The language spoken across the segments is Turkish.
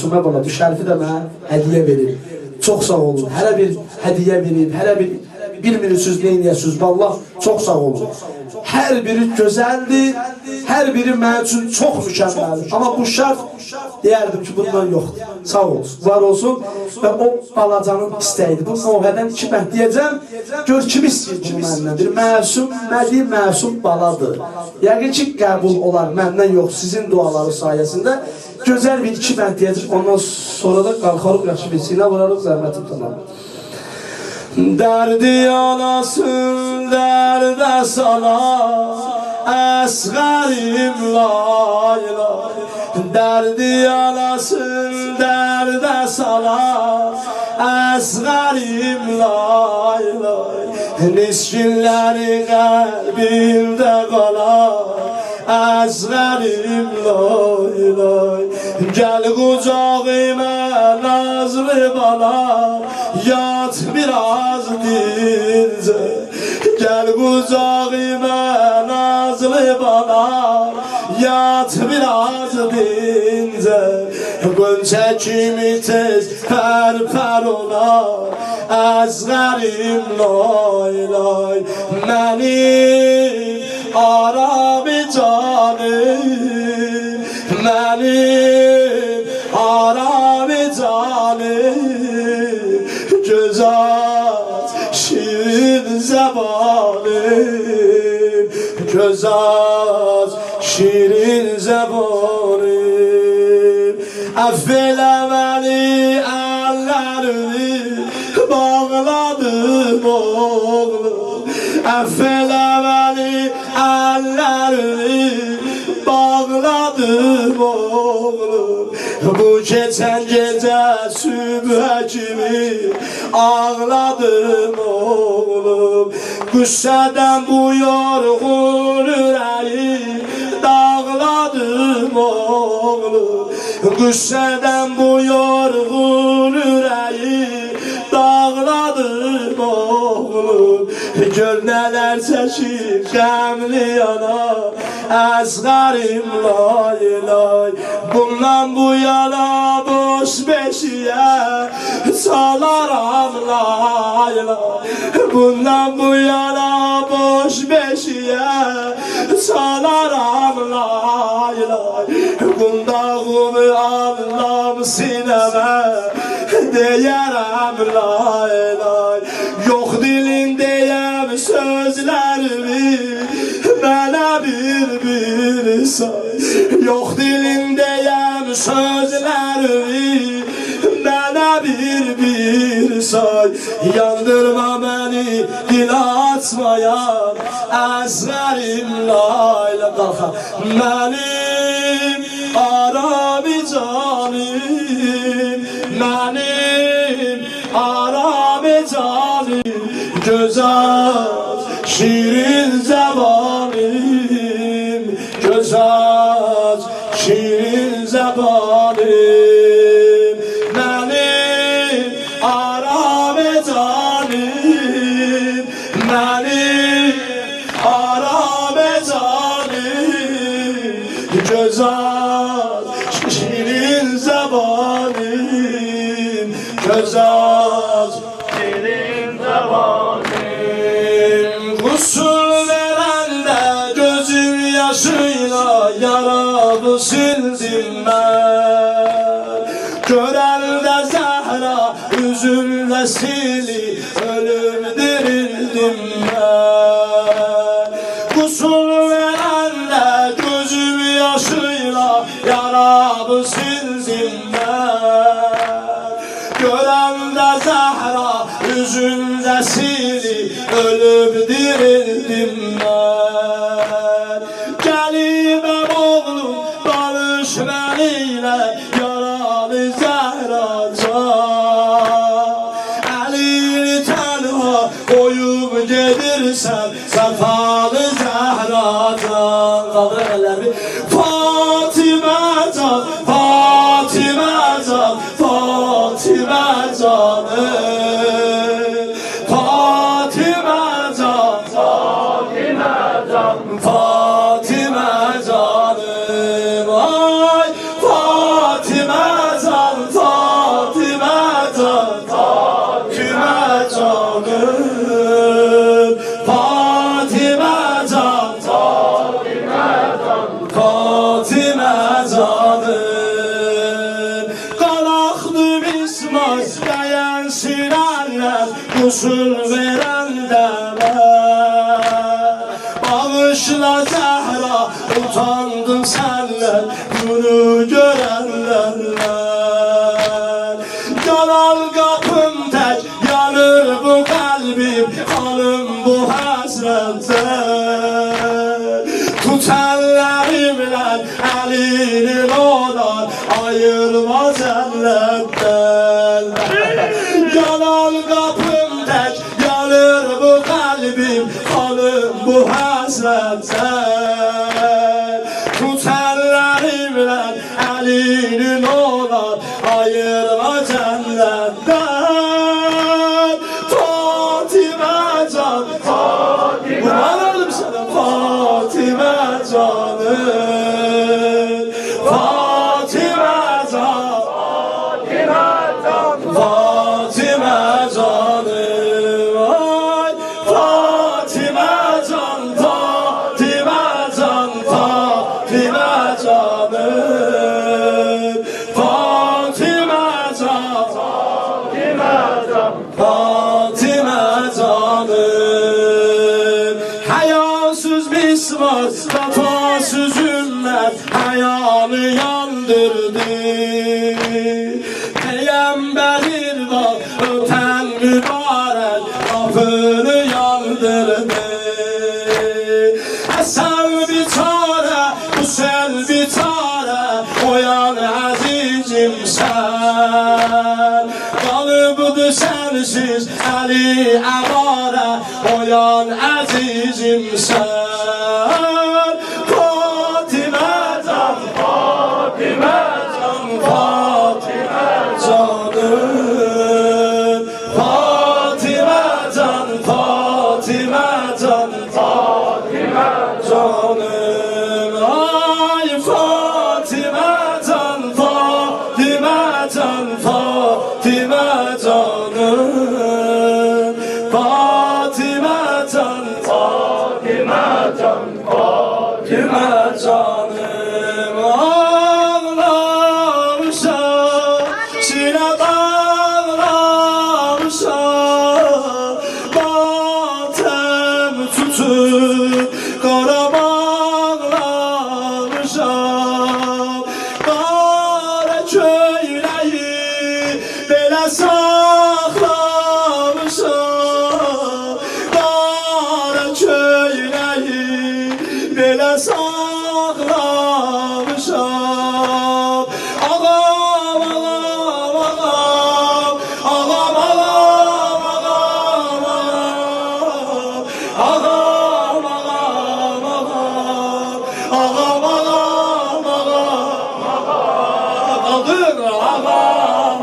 Məsumə bala bu şərfi də mənə hədiyyə verib. Çox sağ olun. Hələ bir hədiyyə verib, hələ bir bilmirsiniz nə edəsiniz. Vallah çox sağ olun. Hər biri gözəldir, hər biri mənim üçün çox mükəmməldir. Amma bu şərf deyərdim ki, bundan yoxdur. Sağ olsun, var olsun və o balacanın istəyidir. Bu Novədən 2 bənd deyəcəm, gör kim istəyir bunu məndən. Bir məsum, mədi məsum baladır. Yəqin ki, qəbul olar məndən yox, sizin duaları sayəsində. Gözəl bir 2 bənd deyəcək, ondan sonra da qalxarıq, yaxşı bir sinə vurarıq, zəhmətim tamam. Derdi anasın derde salar Esğerim lay lay Derdi anasın derde salar Esğerim lay lay Niskinleri kalbimde kalar Esğerim lay lay Gel kucağıma nazlı bala Yat biraz dince Gel kucağıma nazlı bala Yat biraz dince Gönçe kimi tez per olar Esğerim lay lay Benim Arabi canım Benim Arabi canım Göz aç şirin zebanım Göz aç şirin zebanım Affeyle beni ellerimi bağladım oğlum Affeyle beni ellerimi bağladım oğlum Bu geçen gece sübhe kimi ağladım oğlum Qüssədən bu yorğun ürəyi dağladım oğlum Qüssədən bu yorğun ürəyi dağladım oğlum Gör nələr çəkir qəmli yana Esğerim lay lay Bundan bu yana boş beşiyə Çalaram lay lay Bundan bu yana boş beşiyə Çalaram lay lay Qundağımı anlam sinəmə Deyərəm lay lay Yox dilindəyəm sözlərimi Mənə bir say Yox dilindəyəm sözlərimi Mənə bir say Yandırma məni dil açmayan Esğerim lay lay Qalxa Mənim Arabi canım Mənim Arabi canım Göz aç şirin zebanım Göz aç şirin zebanım Benim Arabi canım Benim Arabi canım Göz aç şirin zebanım Göz aç şirin zebanım Usul verende gözüm yaşıyla yaramı sildim ben Görende Zehra üzümle sili ölüm dirildim ben Usul verende gözüm yaşıyla yaramı sildim ben Görende Zehra üzümle sili ölüp dirildim ben Gelimem oğlum barış benimle yaralı Zehra can Elini tenha koyup gedirsen sefalı Zehra can Kaldır ellerimi Fatime can Fatime can Fatime canım Fatime can Fatime beğensin annem usul veren demem. Bağışla Zehra, utandım senden bunu görenlerden. Yanar kapım tek, yanır bu kalbim, kanım bu hasretten. Tut ellerimle elini olar, ayırmaz ellerden. Yanar kapım tek, yanır bu kalbim, kanım bu hasretten. Tut ellerimle elinin olar, ayırma cennetten. Fatime can, Fatime, kurban oldum sana Fatime canım. Fatime can, Fatime canım. Ay Fatime can, Fatime can, Fatime canım. Fatime can, Fatime canım. Hayasız misvat, vefasız ümmet hayanı yandırdı. Peygamberin var öten mübarek kapını yandırdı. Sen bir çare, bu sen bir çare, oyan azizim sen. Kalıbıdı sensiz eli emare, oyan azizim sen. Fatime can, Fatime can, Fatime canım. Fatime can, Fatime can, Fatime canım. Ay Fatime can, Fatime can, Fatime canım. Fatime can, Fatime can, Fatime canım. Ağlamışam, sine bağlamışam, matem tutup kara bağlamışam. Kara köyleyi belə saxlamışam. Kara köyleyi belə saxlamışam. Ağam, ağam, ağam, ağam, ağam, ağam, ağam, ağam, ağam, ağam, kaldır, ağam, ağam,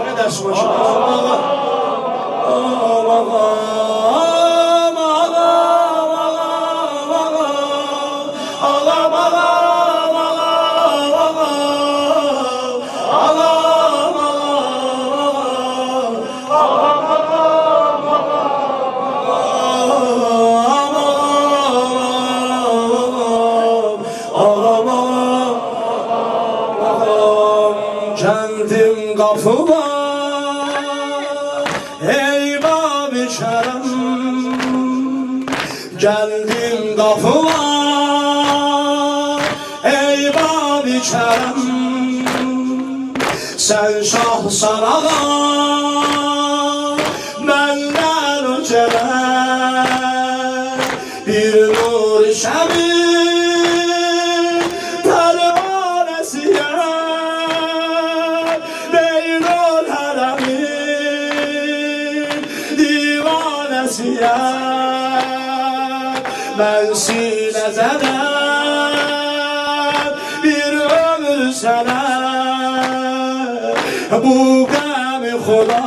ne dersin başına? Kendim kapıma, ey Bab-ı Kerem. Geldim kapıma, ey Bab-ı Kerem. Sen şahsan ağam, benden öceler. Bir nur şebi pervanesiye, Beynul Haremin divanesiye. Ben sine zedem bir ömür sana, bu gemi Xuda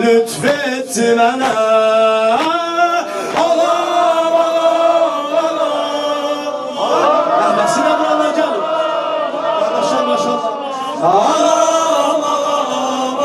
lütfetti mənə. Ağam, ağam, ağam, Rəhməsinə buranlar gəlin. Qardaşlar maşallah. Ağam, ağam, ağam,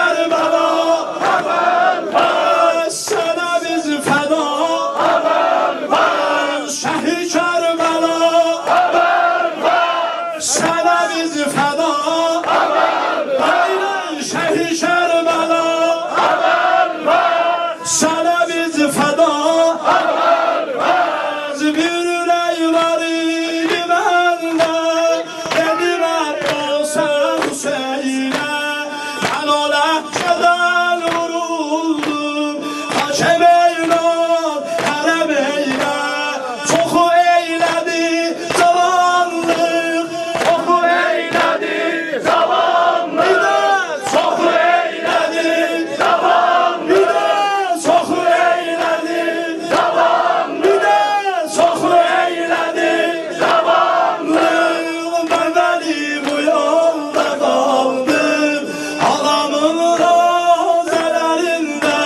Kerbela sana biz feda Şehi Kerbela sana biz feda Şehi Kerbela sana biz feda bir ürey var idi bende dediler o sen Hüseyin'e ben o lehçeden vuruldum hakem eylon herem eyle çoku eyledi zamanlık çoku eyledi zamanlık bir de çoku eyledi zamanlık bir de çoku eyledi zamanlık bir de çoku eyledi zamanlık ben beni bu yolda kaldım halamın rozelerinde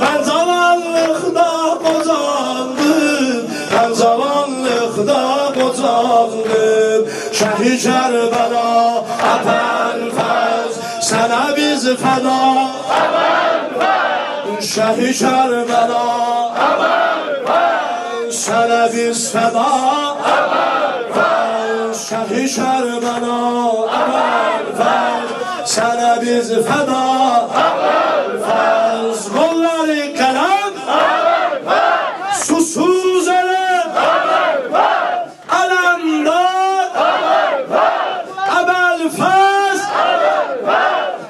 ben zamanlıkta kocaldım ben zamanlıkta kocaldım Şehi Kerbela Efenfez sana biz feda Şehi Kerbela sana biz feda Şehi Kerbela sana biz feda Kolları kalem susuz elem alemdar Ebel fez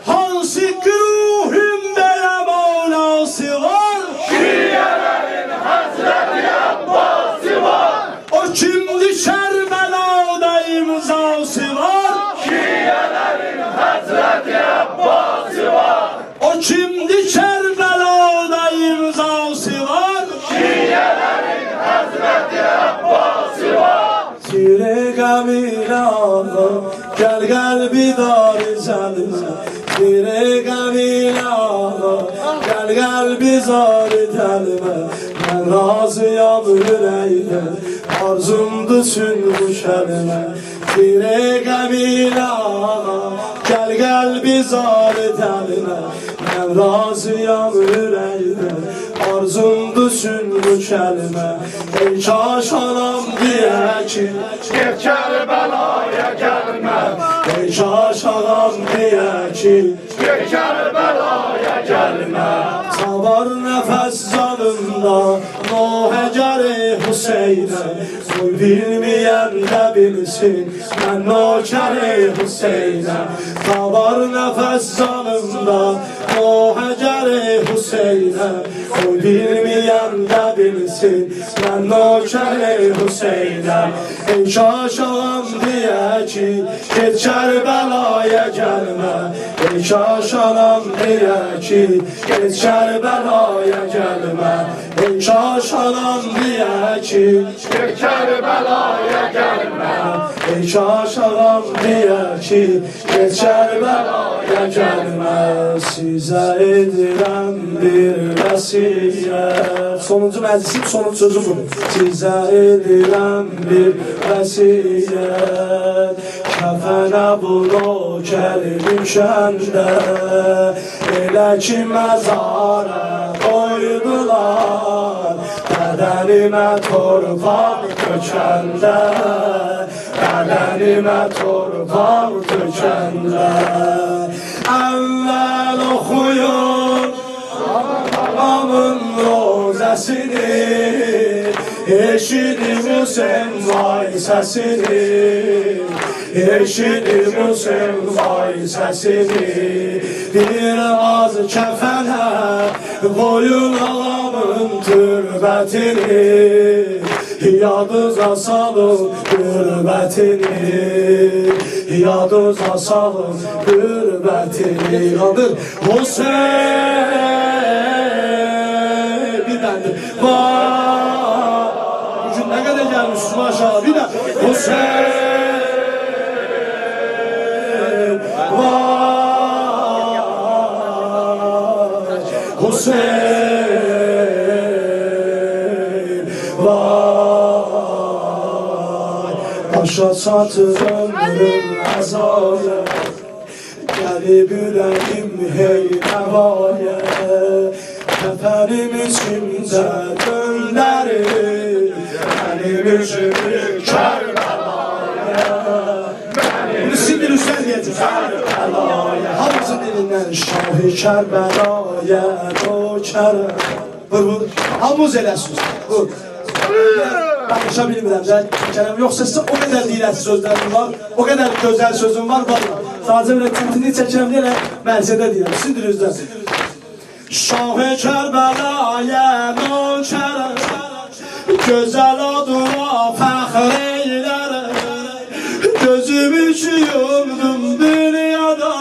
hansı ruhum bele manası var Şiirlerin Hazreti Abbas'ı var O kimdi Kerbela'da imzası var Şiirlerin Hazreti Abbas'ı var O kimdi Kerbela'da imzası var Şiirlerin Hazreti Abbas'ı var Tire gamila gel gel bidar zalime Tire gamila gel gel bizar telime Ben razıyam yüreğime arzumdu sün bu şerime Tire gamila gel gel bizar telime Ben razıyam yüreğime arzumdu sün bu kelime Ey kaş anam diye ki Bir Kerbela'ya gelme Ey kaş anam diye ki Bir Kerbela'ya gelme Tabar nefes zanımda Nuh Eceri Hüseyin'e Koy bilmeyen de bilsin Ben nokeri Hüseyin'e Tabar nefes zanımda Nuh Eceri Hüseyin'e Koy bilmeyen de bilsin Ben nokeri Hüseyin'e Ey kaş ağam diye ki Git Kerbela'ya gelme Ey kaş anam diye ki Git Kerbela'ya gelme Ey kaş anam diye ki Bir Kerbela'ya gelme Ey kaş anam diye ki Git Kerbela'ya gelme Size edilen bir vesiyet Sonuncu meclisin sonuncu sözü budur Size edilen bir vesiyet Kefene bunu düşende Elə ki məzara koydular Bədənimə torpaq dökəndə Bədənimə torpaq dökəndə Əvvəl oxuyun Babamın rozəsini Eşidim Hüseyin vay səsini Eşidim Hüseyin vay səsini Bir az kəfənə Qoyun ağamın türbətini Yadınıza salın qürbətini Yadınıza salın qürbətini Yadır Hüseyin Bir dəndir Vay Bugün nə qədər gəlmişsiniz maşallah Bir də Hüseyin Hüseyin vay Başa çatır ömrüm əzabı Gel yüreğim hey nevaya. Keferim içimde gönderim benim üşümü Kerbela'ya. Bunu sindir üstler diyeceğiz. Hamzın dilinden Şah-ı Kerbela'ya doçarım. Vur. Hamuz eləsin. Vur. Danışa bilmirəm. Kələm yoxsa sizə o qədər diyrətli sözlərim var. O qədər gözəl sözüm var. Sadəcə belə tintini çəkirəm deyə mənzədə deyirəm. Sindir üzdən. Şah-ı Kerbela'ya doçarım. Gözəl adına fəxr eylərəm. Gözümü yumdum dünyada.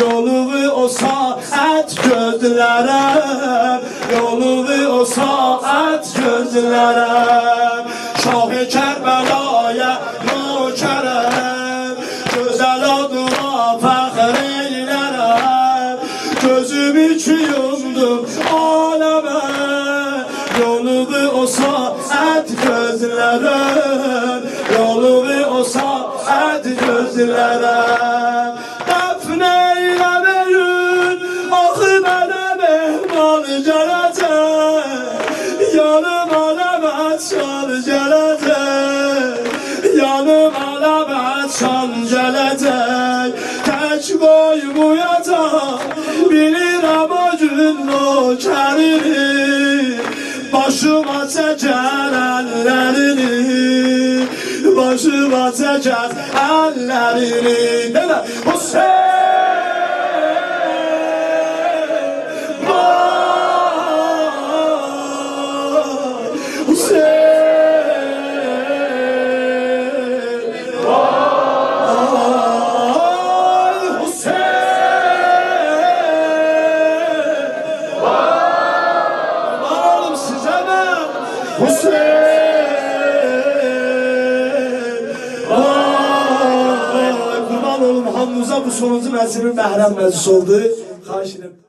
Yolumu o saat gözlərəm. Yolumu o saat gözlərəm. Şah-ı Kerbela'ya nökərəm. Gözəl adına fəxr eylərəm. Gözümü yumdum aləmə. Yolumu o saat gözlərəm. Yolumu o saat gözlərəm. Dəfn eyləməyin, axı mənə mehman gələcək. Yanıma nəmət çal gələcək. Yanıma nəmət çal gələcək. Tək qoymayacaq, bilirəm o gün nökərini. Başıma çəkər əllərini. Başıma çəkər əllərini. Demə Hüseyin, vay Hüseyin, vay Hüseyin, vay oğlum size mi? Hüseyin, vay kurban olum hamımıza bu sonuncu məclisin məhrəm məclisi oldu. Xahiş edirəm.